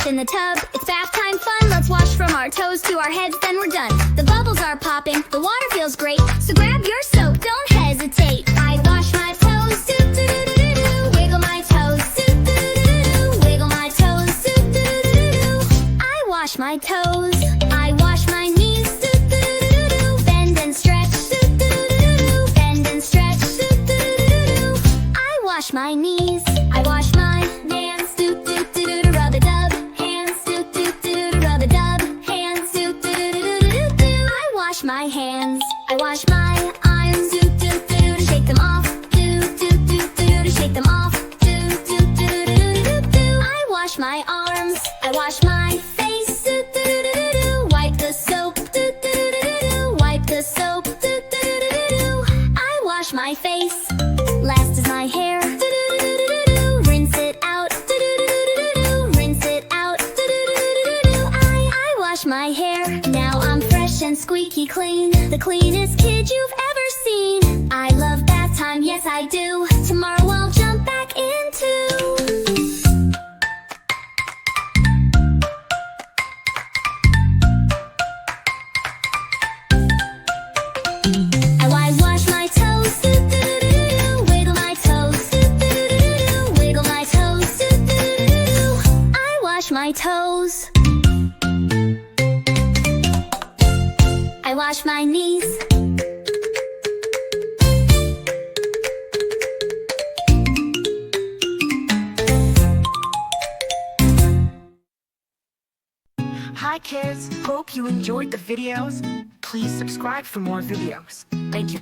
splash in the tub. It's bath time fun. Let's wash from our toes to our heads, then we're done. The bubbles are popping, the water feels great. So grab your soap, don't hesitate. I wash my toes, do-do-do-do-do. Wiggle my toes, do-do-do-do-do. Wiggle my toes, do-do-do-do-do. I wash my toes. I wash my knees, do-do-do-do-do. Bend and stretch, do-do-do-do-do. Bend and stretch, do-do-do-do-do. I wash my knees. I wash my hands, do-do-do-do-do. Rub a dub. Hands, do-do-do-do-do. Rub a dub. Hands, do-do-do-do-do. I wash my hands. I wash my arms, do-do-do-do. To shake them off, do-do-do-do-do. To shake them off, do-do-do-do-do-do. I wash my arms. I wash my face, do-do-do-do-do. Wipe the soap, do-do-do-do-do. Wipe the soap, do-do-do-do-do. I wash my face. Last is my hair, do-do-do-do-do. Rinse it out, do-do-do-do-do. Rinse it out, do-do-do-do-do. I wash my hair. Now I'm fresh and squeaky clean, the cleanest kid you've ever seen. I love bath time, yes I do. Tomorrow I'll jump back into. I wash my toes, do-do-do-do-do. Wiggle my toes, do-do-do-do-do. Wiggle my toes, do-do-do-do-do. I wash my toes. I wash my knees. Hi kids, hope you enjoyed the videos. Please subscribe for more videos. Thank you.